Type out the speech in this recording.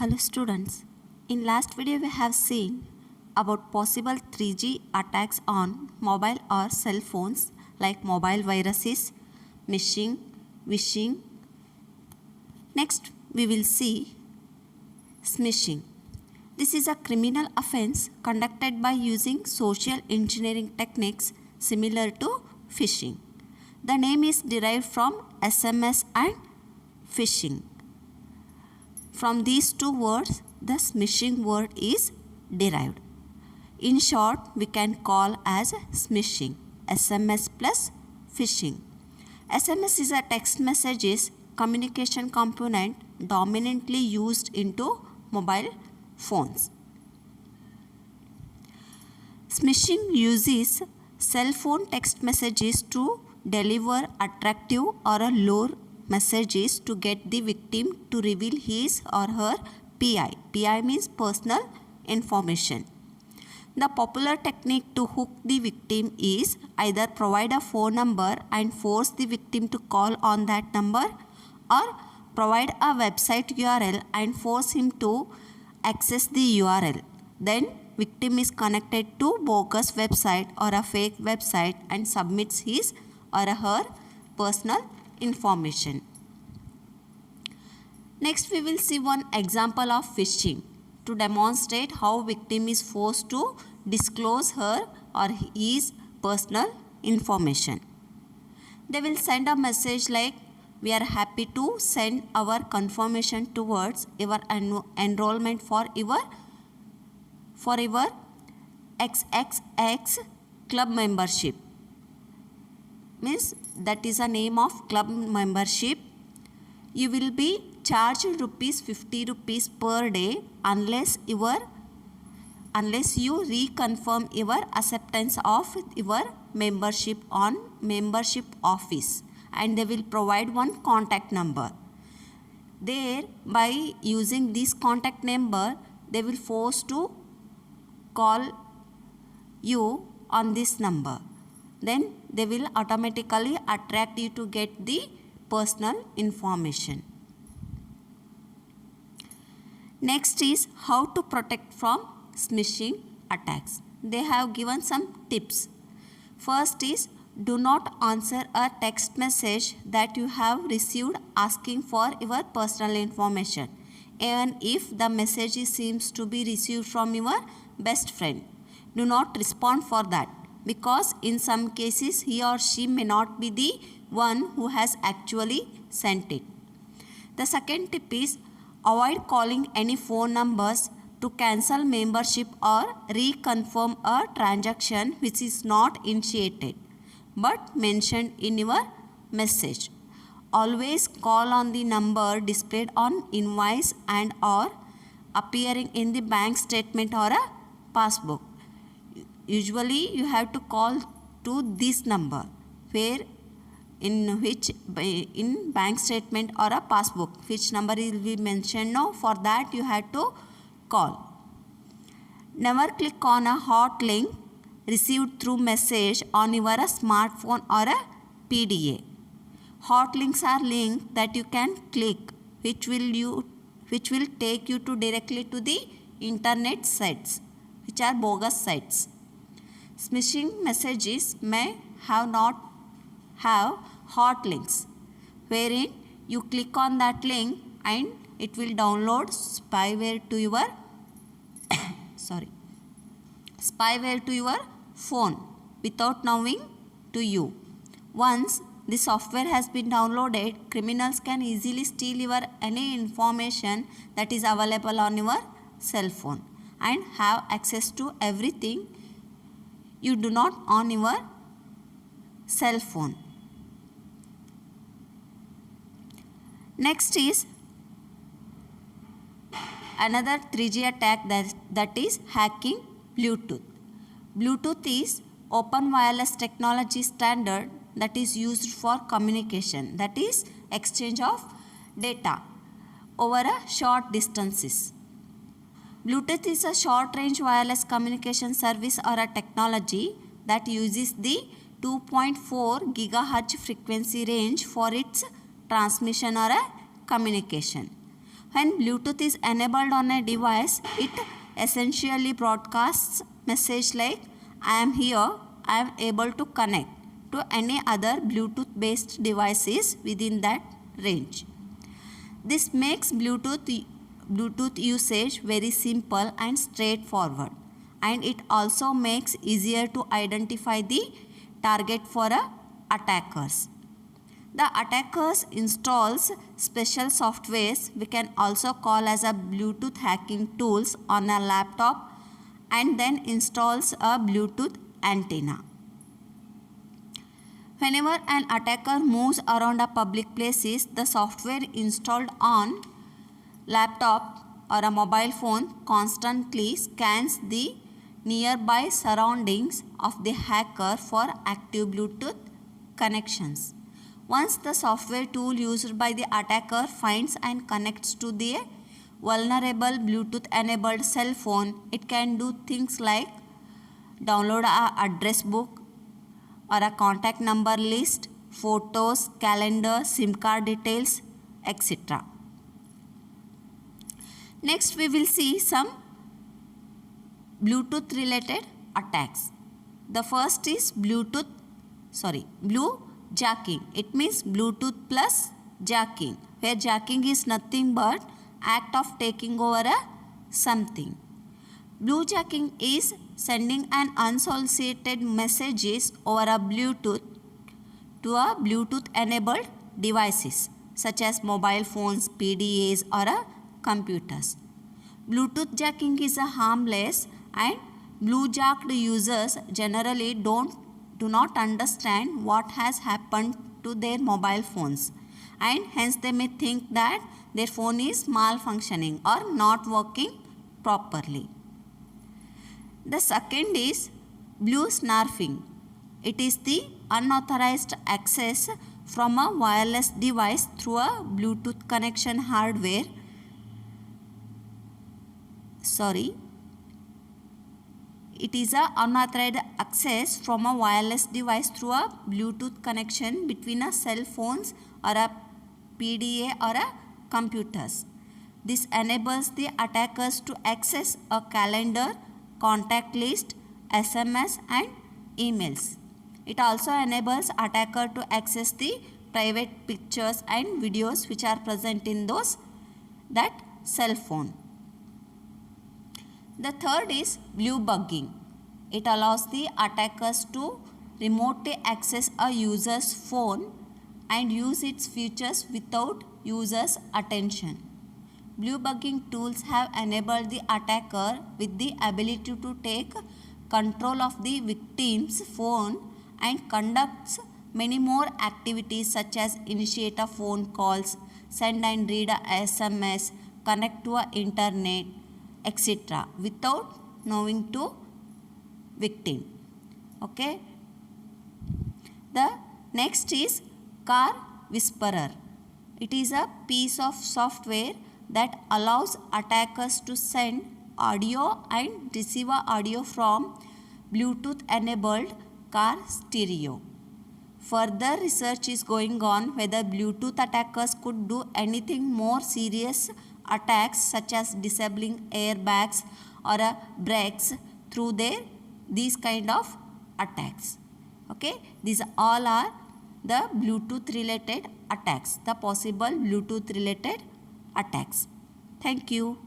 Hello students, in last video we have seen about possible 3G attacks on mobile or cell phones like mobile viruses, phishing. Next we will see smishing. This is a criminal offense conducted by using social engineering techniques similar to phishing. The name is derived from SMS and phishing. From these two words, the smishing word is derived. In short, we can call as smishing, SMS plus phishing. SMS is a text messages communication component dominantly used into mobile phones. Smishing uses cell phone text messages to deliver attractive or a lure messages to get the victim to reveal his or her PI. PI means personal information. The popular technique to hook the victim is either provide a phone number and force the victim to call on that number, or provide a website URL and force him to access the URL. Then victim is connected to bogus website or a fake website and submits his or her personal information. Next we will see one example of phishing to demonstrate how victim is forced to disclose her or his personal information. They will send a message like, "We are happy to send our confirmation towards your enrollment for your XXX club membership." Means that is a name of club membership. You will be charged ₹50 per day unless you reconfirm your acceptance of your membership on membership office, and they will provide one contact number. There, by using this contact number, they will force to call you on this number. Then they will automatically attract you to get the personal information. Next is how to protect from smishing attacks. They have given some tips. First is, do not answer a text message that you have received asking for your personal information, even if the message seems to be received from your best friend. Do not respond for that, because in some cases he or she may not be the one who has actually sent it. The second tip is, avoid calling any phone numbers to cancel membership or reconfirm a transaction which is not initiated but mentioned in your message. Always call on the number displayed on invoice and or appearing in the bank statement or a passbook. Usually you have to call to this number, where in bank statement or a passbook which number will be mentioned. No, for that you have to call. Never click on a hot link received through message on your smartphone or a PDA. Hot links are links that you can click which will take you to directly to the internet sites, which are bogus sites. Smishing messages may not have hot links, wherein you click on that link and it will download spyware to your phone without knowing to you. Once the software has been downloaded, criminals can easily steal any information that is available on your cell phone and have access to everything you do not on your cell phone. Next is another 3G attack, that is hacking Bluetooth. Bluetooth is open wireless technology standard that is used for communication, that is exchange of data over a short distances. Bluetooth is a short-range wireless communication service or a technology that uses the 2.4 GHz frequency range for its transmission or a communication. When Bluetooth is enabled on a device, it essentially broadcasts message like I am here, I am able to connect to any other Bluetooth based devices within that range. This makes Bluetooth usage very simple and straightforward, and it also makes easier to identify the target for attackers. The attackers installs special softwares we can also call as a Bluetooth hacking tools on a laptop and then installs a Bluetooth antenna. Whenever an attacker moves around a public places, the software installed on laptop or a mobile phone constantly scans the nearby surroundings of the hacker for active Bluetooth connections. Once the software tool used by the attacker finds and connects to the vulnerable Bluetooth enabled cell phone, it can do things like download an address book or a contact number list, photos, calendar, SIM card details, etc. Next we will see some Bluetooth related attacks. The first is bluejacking. It means Bluetooth plus jacking, where jacking is nothing but act of taking over something. Bluejacking is sending an unsolicited messages over a Bluetooth to a Bluetooth enabled devices such as mobile phones, PDAs or computers. Bluetooth jacking is harmless, and bluejacked users generally do not understand what has happened to their mobile phones, and hence they may think that their phone is malfunctioning or not working properly. The second is bluesnarfing. It is the unauthorized access from a wireless device through a Bluetooth connection hardware. It is a unauthorized access from a wireless device through a Bluetooth connection between a cell phones or a PDA or a computers. This enables the attackers to access a calendar, contact list, SMS and emails. It also enables attacker to access the private pictures and videos which are present in that cell phone. The third is bluebugging. It allows the attackers to remotely access a user's phone and use its features without user's attention. Bluebugging tools have enabled the attacker with the ability to take control of the victim's phone and conducts many more activities such as initiate a phone calls, send and read a SMS, connect to a internet, etc. without knowing to victim. Okay. The next is Car Whisperer. It is a piece of software that allows attackers to send audio and receive audio from Bluetooth enabled car stereo. Further research is going on whether Bluetooth attackers could do anything more serious attacks such as disabling airbags or brakes through these kind of attacks. Okay, these all are the Bluetooth related attacks, the possible Bluetooth related attacks. Thank you.